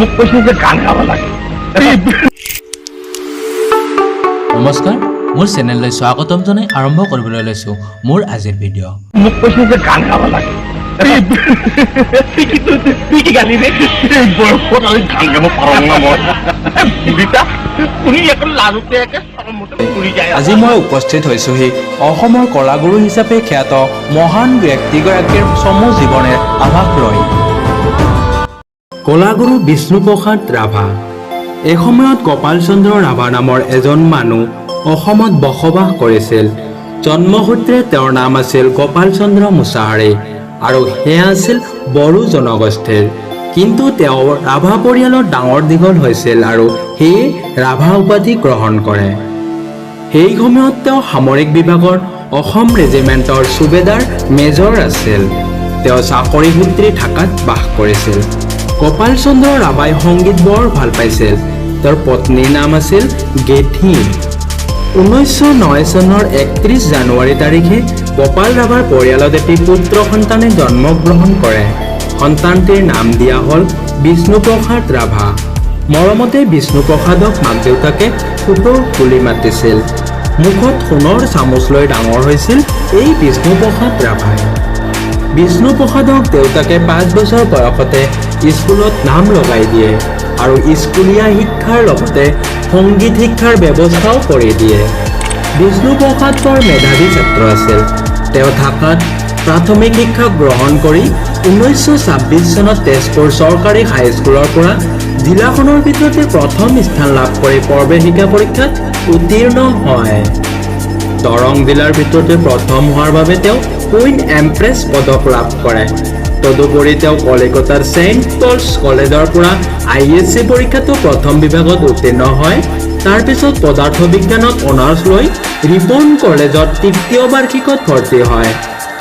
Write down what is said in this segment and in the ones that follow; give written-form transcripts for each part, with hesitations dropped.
মোক কৈছে যে গান গাব লাগে। নমস্কাৰ, মোৰ চেনেললৈ স্বাগতম জনাই আৰম্ভ কৰিবলৈ লৈছোঁ মোৰ আজিৰ ভিডিঅ'। মোক কৈছে যে গান গাব লাগে। তুই কি গালি রে? বয়সত আমি গান গাব পাৰোঁ না মই। বুঢ়ীটা শুনি একে লাজতে একে চৰমতে পুৰি যায়। আজি মই উপস্থিত হৈছোহি অসমৰ কলাগুৰু হিচাপে খ্যাত মহান ব্যক্তিগৰাকীৰ চমু জীৱনেৰ আভাস লৈ। কলাগুৰু বিষ্ণুপ্ৰসাদ ৰাভা। এসময়ত গোপাল চন্দ্ৰ ৰাভা নামৰ এজন মানুহ অসমত বসবাস কৰিছিল। জন্মসূত্ৰে তেওঁৰ নাম আছিল গোপাল চন্দ্ৰ মুছাহাৰী আৰু সেয়া আছিল বড়ো জনগোষ্ঠীৰ। কিন্তু তেওঁ ৰাভা পৰিয়ালত ডাঙৰ দীঘল হৈছিল আৰু সেয়ে ৰাভা উপাধি গ্ৰহণ কৰে। সেই সময়ত তেওঁ সামৰিক বিভাগৰ অসম ৰেজিমেণ্টৰ সুবেদাৰ মেজৰ আছিল। তেওঁ চাকৰি সূত্ৰে ঢাকাত বাস কৰিছিল। গোপাল চন্দ্ৰ ৰাভাই সংগীত বৰ ভাল পাইছিল। তেওঁৰ পত্নীৰ নাম আছিল গেঠি। 1909 চনৰ 31 জানুৱাৰী তাৰিখে গোপাল ৰাভাৰ পৰিয়ালত এটি পুত্ৰ সন্তানে জন্মগ্ৰহণ কৰে। সন্তানটিৰ নাম দিয়া হ'ল বিষ্ণুপ্ৰসাদ ৰাভা। মৰমতে বিষ্ণুপ্ৰসাদক মাক দেউতাকে পুতৰ বুলি মাতিছিল। মুখত সোণৰ চামুচ লৈ ডাঙৰ হৈছিল এই বিষ্ণুপ্ৰসাদ ৰাভাই। বিষ্ণুপ্ৰসাদক দেউতাকে 5 বছৰ বয়সতে স্কুলত নাম লগাই দিয়ে আৰু স্কুলীয়া শিক্ষাৰ লগতে সংগীত শিক্ষাৰ ব্যৱস্থাও কৰি দিয়ে। বিষ্ণুপ্ৰসাদ বৰ মেধাৱী ছাত্ৰ আছিল। তেওঁ ঢাকাত প্ৰাথমিক শিক্ষা গ্ৰহণ কৰি 1926 চনত তেজপুৰ চৰকাৰী হাইস্কুলৰ পৰা জিলাখনৰ ভিতৰতে প্ৰথম স্থান লাভ কৰি প্ৰৱেশিকা পৰীক্ষাত উত্তীৰ্ণ হয়। দৰং জিলাৰ ভিতৰতে প্ৰথম হোৱাৰ বাবে তেওঁ কুইন এম্প্ৰেছ পদক লাভ কৰে। তদুপৰি তেওঁ কলিকতাৰ ছেইণ্ট পলছ কলেজৰ পৰা ISC পৰীক্ষাতো প্ৰথম বিভাগত উত্তীৰ্ণ হয়। তাৰ পিছত পদাৰ্থ বিজ্ঞানত অনাৰ্ছ লৈ ৰিপন কলেজত তৃতীয় বাৰ্ষিকত ভৰ্তি হয়।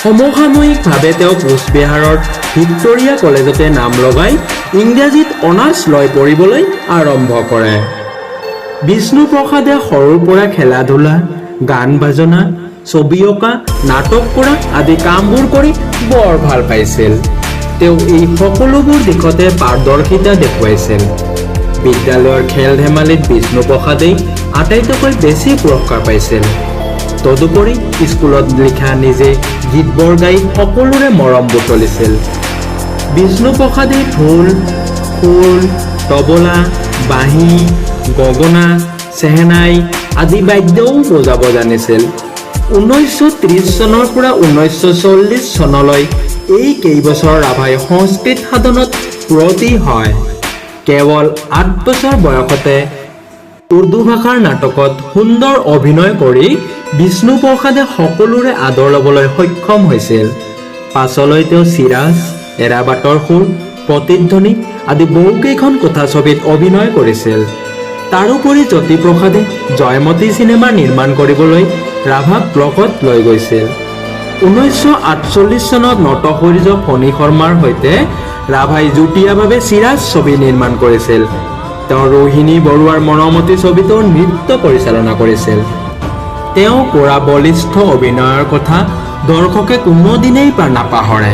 সমসাময়িকভাৱে তেওঁ কোচবিহাৰৰ ভিক্টৰিয়া কলেজতে নাম লগাই ইংৰাজীত অনাৰ্ছ লৈ পঢ়িবলৈ আৰম্ভ কৰে। বিষ্ণুপ্ৰসাদে সৰুৰ পৰা খেলা ধূলা, গান বাজনা, ছবি অঁকা, নাটক কৰা আদি কামবোৰ কৰি বৰ ভাল পাইছিল। তেওঁ এই সকলোবোৰ দিশতে পাৰদৰ্শিতা দেখুৱাইছিল। বিদ্যালয়ৰ খেল ধেমালিত বিষ্ণুপ্ৰসাদেই আটাইতকৈ বেছি পুৰস্কাৰ পাইছিল। তদুপৰি স্কুলত লিখা নিজে গীতবোৰ গাই সকলোৰে মৰম বুটলিছিল। বিষ্ণুপ্ৰসাদে ঢোল, খোল, তবলা, বাঁহী, গগনা, চেহেনাই আদি বাদ্যও বজাব জানিছিল। 1930 চনৰ পৰা 1940 চনলৈ এই কেইবছৰ ৰাভাই সংস্কৃত সাধনত ব্ৰতী হয়। কেৱল 8 বছৰ বয়সতে উৰ্দু ভাষাৰ নাটকত সুন্দৰ অভিনয় কৰি বিষ্ণুপ্ৰসাদে সকলোৰে আদৰ ল'বলৈ সক্ষম হৈছিল। পাছলৈ তেওঁ চিৰাজ, এৰাবাটৰ সুৰ, প্ৰতিধ্বনি আদি বহুকেইখন কথাছবিত অভিনয় কৰিছিল। তাৰোপৰি জ্যোতিপ্ৰসাদে জয়মতী চিনেমা নিৰ্মাণ কৰিবলৈ ৰাভাক লগত লৈ গৈছিল। 1948 চনত নটসূৰ্য ফণী শৰ্মাৰ সৈতে ৰাভাই যুটীয়াভাৱে চিৰাজ ছবি নিৰ্মাণ কৰিছিল। তেওঁ ৰোহিণী বৰুৱাৰ মৰমতী ছবিতো নৃত্য পৰিচালনা কৰিছিল। তেওঁ কৰা বলিষ্ঠ অভিনয়ৰ কথা দৰ্শকে কোনোদিনেই নাপাহৰে।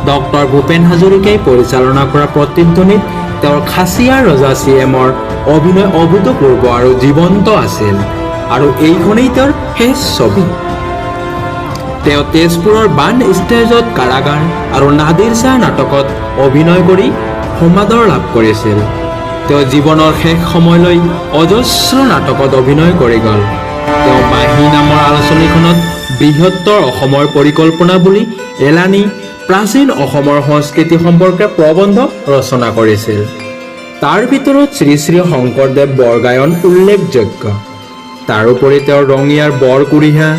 ডক্টৰ ভূপেন হাজৰিকাই পৰিচালনা কৰা প্ৰতিধ্বনিত তেওঁৰ খাচীয়া ৰজা CMৰ অভিনয় অভূতপূৰ্ব আৰু জীৱন্ত আছিল আৰু এইখনেই তেওঁৰ শেষ ছবি। তেওঁ তেজপুৰৰ বান ষ্টেজত কাৰাগাৰ আৰু নাদিৰ শ্বাহ নাটকত অভিনয় কৰি সমাদৰ লাভ কৰিছিল। তেওঁ জীৱনৰ শেষ সময়লৈ অজস্ৰ নাটকত অভিনয় কৰি গ'ল। তেওঁ বাঁহী নামৰ আলোচনীখনত বৃহত্তৰ অসমৰ পৰিকল্পনা বুলি এলানি প্ৰাচীন অসমৰ সংস্কৃতি সম্পৰ্কে প্ৰবন্ধ ৰচনা কৰিছিল। তাৰ ভিতৰত শ্ৰী শ্ৰী শংকৰদেৱ বৰগায়ন উল্লেখযোগ্য। তাৰোপৰি তেওঁৰ ৰঙিয়াৰ বৰকুৰিহা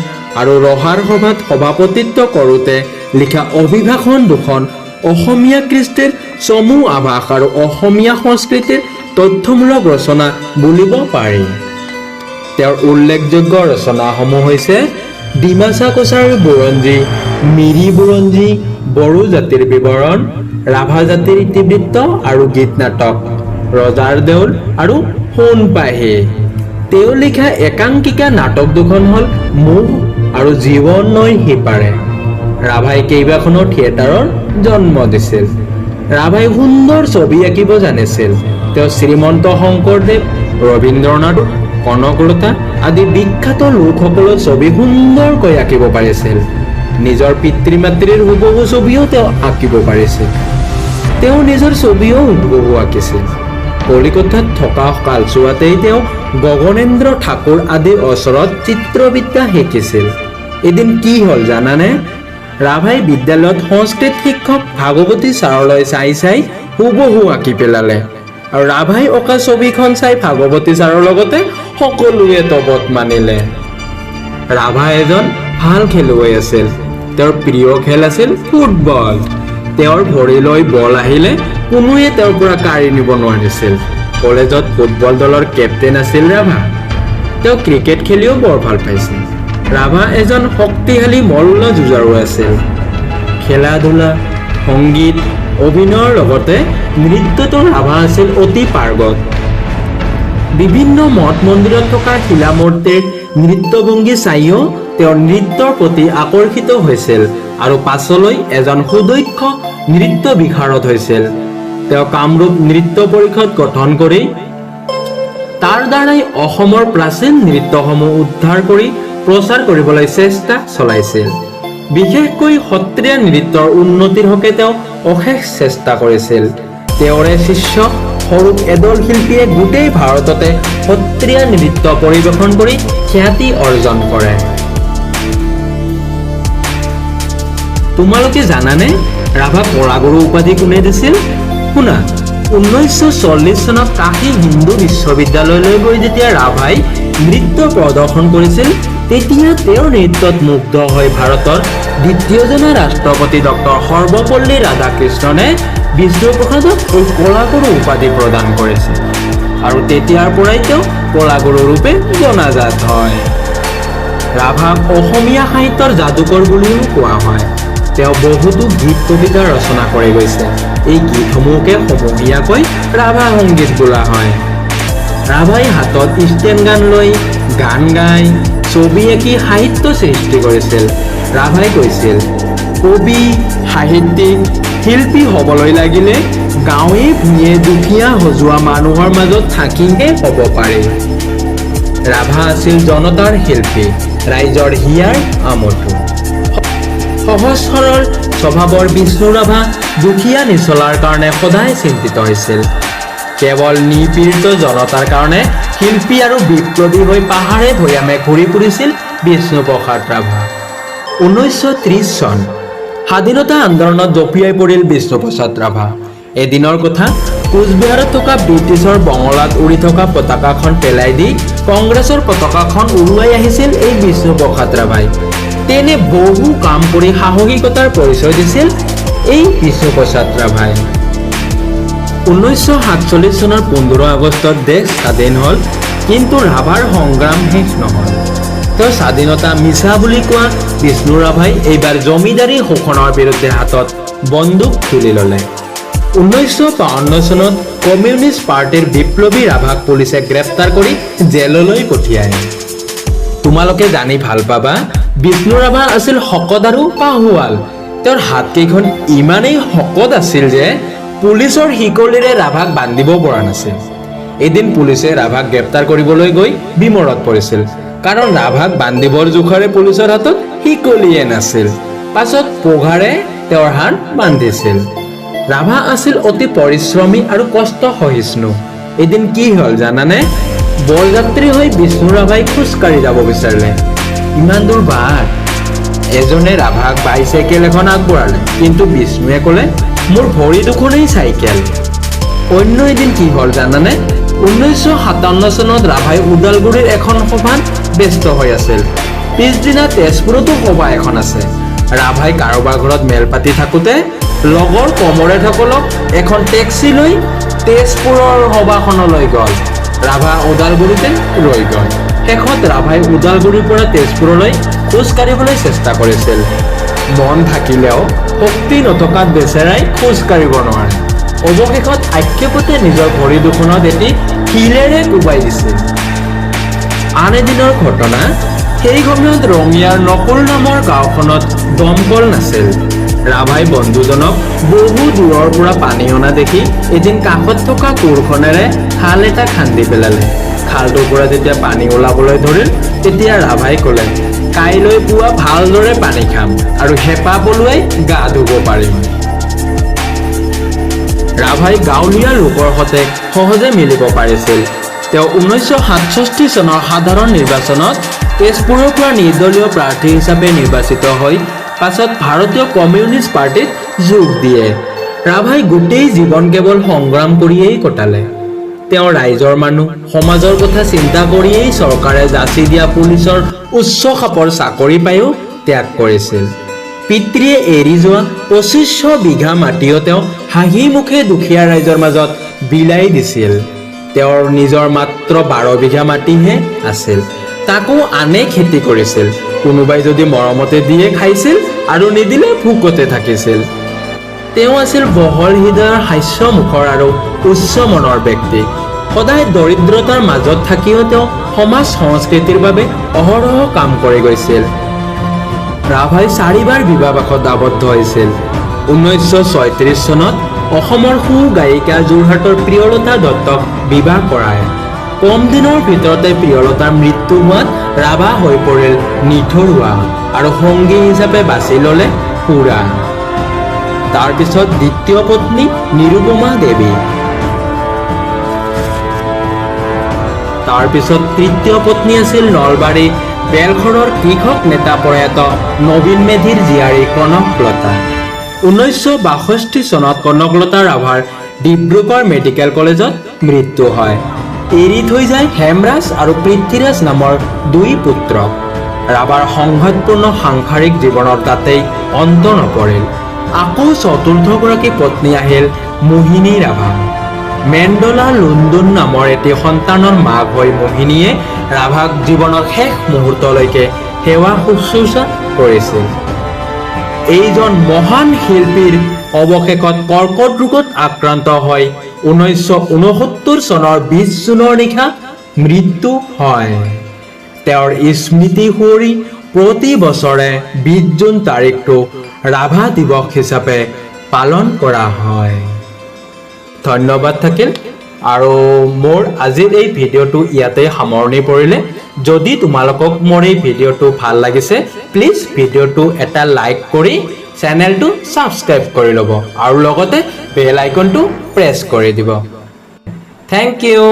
আৰু ৰহাৰ সভাত সভাপতিত্ব কৰোঁতে লিখা অভিভাষণ দুখন অসমীয়া কৃষ্টিৰ চমু আভাস আৰু অসমীয়া সংস্কৃতিৰ তথ্যমূলক ৰচনা বুলিব পাৰি। তেওঁৰ উল্লেখযোগ্য ৰচনাসমূহ হৈছে ডিমাচা কছাৰীৰ বুৰঞ্জী, মিৰি বুৰঞ্জী, বড়ো জাতিৰ বিৱৰণ, ৰাভা জাতিৰ ইতিবৃত্ত আৰু গীত নাটক, ৰজাৰ দেউল আৰু সোণ পাহি। তেওঁ লিখা একাংকিকা নাটক দুখন হ'ল মুখ আৰু জীৱন নৈ সিপাৰে। ৰাভাই কেইবাখনো থিয়েটাৰৰ জন্ম দিছিল। ৰাভাই সুন্দৰ ছবি আঁকিব জানিছিল। তেওঁ শ্ৰীমন্ত শংকৰদেৱ, ৰবীন্দ্ৰনাথ, কনকলতা আদি বিখ্যাত লোকসকলৰ ছবি সুন্দৰকৈ আঁকিব পাৰিছিল। নিজৰ পিতৃ মাতৃৰ হুবহু ছবিও তেওঁ আঁকিব পাৰিছিল। তেওঁ নিজৰ ছবিও হুবহু আঁকিছিল। কলিকতাত থকা কালচোৱাতেই তেওঁ গগনেন্দ্ৰ ঠাকুৰ আদিৰ ওচৰত চিত্ৰবিদ্যা শিকিছিল। এদিন কি হ'ল জানানে? ৰাভাই বিদ্যালয়ত সংস্কৃত শিক্ষক ভাগৱতী ছাৰলৈ চাই হুবহু আঁকি পেলালে। আৰু ৰাভাই অঁকা ছবিখন চাই ভাগৱতী ছাৰৰ লগতে সকলোৱে তবত মানিলে। ৰাভা এজন ভাল খেলুৱৈ আছিল। তেওঁৰ প্ৰিয় খেল আছিল ফুটবল। তেওঁৰ ভৰিলৈ বল আহিলে কোনোৱে তেওঁৰ পৰা কাঢ়ি নিব নোৱাৰিছিল। কলেজত ফুটবল দলৰ কেপ্টেইন আছিল ৰাভা। তেওঁ ক্ৰিকেট খেলিও বৰ ভাল পাইছিল। ৰাভা এজন শক্তিশালী মল্ল যুঁজাৰু আছিল। খেলা ধূলা, সংগীত, অভিনয়ৰ লগতে নৃত্যতো ৰাভা আছিল অতি পাৰ্গত। বিভিন্ন মঠ মন্দিৰত থকা শিলামূৰ্তিৰ নৃত্যভংগী চাইও তেওঁৰ নৃত্যৰ প্ৰতি আকৰ্ষিত হৈছিল আৰু পাছলৈ এজন সুদক্ষ নৃত্য বিশাৰদ হৈছিল। তেওঁ কামৰূপ নৃত্য পৰিষদ গঠন কৰি তাৰ দ্বাৰাই অসমৰ প্ৰাচীন নৃত্যসমূহ উদ্ধাৰ কৰি প্ৰচাৰ কৰিবলৈ চেষ্টা চলাইছিল। বিশেষকৈ সত্ৰীয়া নৃত্যৰ উন্নতিৰ হকে তেওঁ অশেষ চেষ্টা কৰিছিল। তেওঁৰে শিষ্য সৰুক এদল শিল্পীয়ে গোটেই ভাৰততে সত্ৰীয়া নৃত্য পৰিৱেশন কৰি খ্যাতি অৰ্জন কৰে। তোমালোকে জানানে ৰাভাক কলাগুৰু উপাধি কোনে দিছিল? শুনা, 1940 চনত কাশী হিন্দু বিশ্ববিদ্যালয়লৈ গৈ যেতিয়া ৰাভাই নৃত্য প্ৰদৰ্শন কৰিছিল, তেতিয়া তেওঁৰ নৃত্যত মুগ্ধ হৈ ভাৰতৰ দ্বিতীয়জনা ৰাষ্ট্ৰপতি ডক্টৰ সৰ্বপল্লী ৰাধাকৃষ্ণনে বিষ্ণুপ্ৰসাদক এই কলাগুৰু উপাধি প্ৰদান কৰিছিল আৰু তেতিয়াৰ পৰাই তেওঁ কলাগুৰু ৰূপে জনাজাত হয়। ৰাভাক অসমীয়া সাহিত্যৰ যাদুকৰ বুলিও কোৱা হয়। তেওঁ বহুতো গীত কবিতা ৰচনা কৰি গৈছে। এই গীতসমূহকে সমূহীয়াকৈ ৰাভা সংগীত বোলা হয়। ৰাভাই হাতত ষ্টেন গান লৈ গান গাই ছবি আঁকি সাহিত্য সৃষ্টি কৰিছিল। ৰাভাই কৈছিল, কবি, সাহিত্যিক, শিল্পী হ'বলৈ লাগিলে গাঁৱে ভূঞে দুখীয়া সজোৱা মানুহৰ মাজত থাকিহে হ'ব পাৰি। ৰাভা আছিল জনতাৰ শিল্পী, ৰাইজৰ হিয়াৰ আমঠু। সহজ সৰল স্বভাৱৰ বিষ্ণু ৰাভা দুখীয়া নিচলাৰ কাৰণে সদায় চিন্তিত হৈছিল। কেৱল নিপীড়িত জনতাৰ কাৰণে শিল্পী আৰু বিপ্লৱী হৈ পাহাৰে ভৈয়ামে ঘূৰি ফুৰিছিল বিষ্ণুপ্ৰসাদ ৰাভা। 1930 চন স্বাধীনতা আন্দোলনত জঁপিয়াই পৰিল বিষ্ণুপ্ৰসাদ ৰাভা। এদিনৰ কথা, কোচবিহাৰত থকা ব্ৰিটিছৰ বঙলাত উৰি থকা পতাকাখন পেলাই দি কংগ্ৰেছৰ পতাকাখন উৰুৱাই আহিছিল এই বিষ্ণুপ্ৰসাদ ৰাভাই। তেনে বহু কাম কৰি সাহসিকতাৰ পৰিচয় দিছিল এই বিষ্ণুপ্ৰসাদ ৰাভাই। 1947 চনৰ 15 আগষ্টত দেশ স্বাধীন হ'ল, কিন্তু ৰাভাৰ সংগ্ৰাম শেষ নহ'ল। তেওঁ স্বাধীনতা মিছা বুলি কোৱা বিষ্ণু ৰাভাই এইবাৰ জমিদাৰী শোষণৰ বিৰুদ্ধে হাতত বন্দুক তুলি ল'লে। 1952 চনত কমিউনিষ্ট পাৰ্টিৰ বিপ্লৱী ৰাভাক পুলিচে গ্ৰেপ্তাৰ কৰি জেললৈ পঠিয়ায়। তোমালোকে জানি ভাল পাবা, বিষ্ণু ৰাভা আছিল শকত আৰু পাহুৱাল। তেওঁৰ হাতকেইখন ইমানেই শকত আছিল যে পুলিচৰ শিকলিৰে ৰাভাক বান্ধিব পৰা নাছিল। এদিন পুলিচে ৰাভাক গ্ৰেপ্তাৰ কৰিবলৈ গৈ বিমৰত পৰিছিল, কাৰণ ৰাভাক বান্ধিবৰ জোখাৰে পুলিচৰ হাতত শিকলিয়ে নাছিল। পাছত পঘাৰে তেওঁৰ হাত বান্ধিছিল। ৰাভা আছিল অতি পৰিশ্ৰমী আৰু কষ্ট সহিষ্ণু। এদিন কি হ'ল জানানে? বৰযাত্ৰী হৈ বিষ্ণু ৰাভাই খোজকাঢ়ি যাব বিচাৰিলে। ইমান দূৰ বাট। এজনে ৰাভাক বাইচাইকেল এখন আগবঢ়ালে, কিন্তু বিষ্ণুৱে ক'লে, মোৰ ভৰি দুখনেই চাইকেল। অন্য এদিন কি হ'ল জানানে? 1957 চনত ৰাভাই ওদালগুৰিৰ এখন সভাত ব্যস্ত হৈ আছিল। পিছদিনা তেজপুৰতো সভা এখন আছে। ৰাভাই কাৰোবাৰ ঘৰত মেল পাতি থাকোঁতে লগৰ কমৰেডসকলক এখন টেক্সি লৈ তেজপুৰৰ সভাখনলৈ গ'ল। ৰাভা ওদালগুৰিতে ৰৈ গ'ল। শেষত ৰাভাই ওদালগুৰিৰ পৰা তেজপুৰলৈ খোজ কাঢ়িবলৈ চেষ্টা কৰিছিল। মন থাকিলেও শক্তি নথকাত বেচেৰাই খোজ কাঢ়িব নোৱাৰে। অৱশেষত আক্ষেপতে নিজৰ ভৰি দুখনত এটি শিলেৰে কোবাই দিছিল। আন এদিনৰ ঘটনা, সেই সময়ত ৰঙিয়াৰ নকুল নামৰ গাঁওখনত দমকল নাছিল। ৰাভাই বন্ধুজনক বহু দূৰৰ পৰা পানী অনা দেখি এদিন কাষত থকা কোৰখনেৰে খাল এটা খান্দি পেলালে। খালটোৰ পৰা যেতিয়া পানী ওলাবলৈ ধৰিল তেতিয়া ৰাভাই ক'লে, কাইলৈ পুৱা ভালদৰে পানী খাম আৰু হেঁপাহ পলুৱাই গা ধুব পাৰিম। ৰাভাই গাঁৱলীয়া লোকৰ সৈতে সহজে মিলিব পাৰিছিল। তেওঁ 1967 চনৰ সাধাৰণ নিৰ্বাচনত তেজপুৰৰ পৰা নিৰ্দলীয় প্ৰাৰ্থী হিচাপে নিৰ্বাচিত হৈ পাছত ভাৰতীয় কমিউনিষ্ট পাৰ্টিত যোগ দিয়ে। ৰাভাই গোটেই জীৱন কেৱল সংগ্ৰাম কৰিয়েই কটালে। তেওঁ ৰাইজৰ মানুহ, সমাজৰ কথা চিন্তা কৰিয়েই চৰকাৰে যাচি দিয়া পুলিচৰ উচ্চ খাপৰ চাকৰি পায়ো ত্যাগ কৰিছিল। পিতৃয়ে এৰি যোৱা 2500 বিঘা মাটিও তেওঁ হাঁহি মুখে দুখীয়া ৰাইজৰ মাজত বিলাই দিছিল। তেওঁৰ নিজৰ মাত্ৰ 12 বিঘা মাটিহে আছিল। তাকো আনে খেতি কৰিছিল। কোনোবাই যদি মৰমতে দিয়ে খাইছিল আৰু নিদিলে ভোকতে থাকিছিল। তেওঁ আছিল বহল হৃদয়ৰ, হাস্যমুখৰ আৰু উচ্চ মনৰ ব্যক্তি। সদায় দৰিদ্ৰতাৰ মাজত থাকিও তেওঁ সমাজ সংস্কৃতিৰ বাবে অহৰহ কাম কৰি গৈছিল। ৰাভাই 4বাৰ বিবাহপাশত আবদ্ধ হৈছিল। 1936 চনত অসমৰ সু গায়িকা যোৰহাটৰ প্ৰিয়লতা দত্তক বিবাহ কৰায়। কম দিনৰ ভিতৰতে প্ৰিয়লতাৰ মৃত্যু হোৱাত ৰাভা হৈ পৰিল নিথৰুৱা আৰু সংগী হিচাপে বাছি ল'লে সুৰা। তাৰ পিছত দ্বিতীয় পত্নী নিৰুপমা দেৱী, তাৰ পিছত তৃতীয় পত্নী আছিল নলবাৰী বেলখৰৰ কৃষক নেতা প্ৰয়াত নবীন মেধিৰ জীয়াৰী কনকলতা। 1962 চনত কনকলতা ৰাভাৰ ডিব্ৰুগড় মেডিকেল কলেজত মৃত্যু হয়। এৰি থৈ যায় হেমৰাজ আৰু পৃথ্বীৰাজ নামৰ 2 পুত্ৰক। ৰাভাৰ সংঘাতপূৰ্ণ সাংসাৰিক জীৱনৰ তাতেই অন্ত নপৰিল। আকৌ চতুৰ্থগৰাকী পত্নী আহিল মোহিনী ৰাভা। মেণ্ডলা লুণ্ডুন নামৰ এটি সন্তানৰ মাক হৈ মোহিনীয়ে ৰাভাক জীৱনৰ শেষ মুহূৰ্তলৈকে সেৱা শুশ্ৰূষা কৰিছিল। এইজন মহান শিল্পীৰ অৱশেষত কৰ্কট ৰোগত আক্ৰান্ত হৈ 1969 চনৰ 20 জুনৰ নিশা মৃত্যু হয়। তেওঁৰ স্মৃতি সুঁৱৰি প্ৰতি বছৰে 20 জুন তাৰিখটো ৰাভা দিৱস হিচাপে পালন কৰা হয়। ধন্যবাদ থাকিল। আৰু মোৰ আজিৰ এই ভিডিঅ'টো ইয়াতে সামৰণি পৰিলে। যদি তোমালোকক মোৰ এই ভিডিঅ'টো ভাল লাগিছে প্লিজ ভিডিঅ'টো এটা লাইক কৰি চেনেলটো ছাবস্ক্ৰাইব কৰি ল'ব আৰু লগতে বেল আইকনটো প্ৰেছ কৰি দিব। Thank U.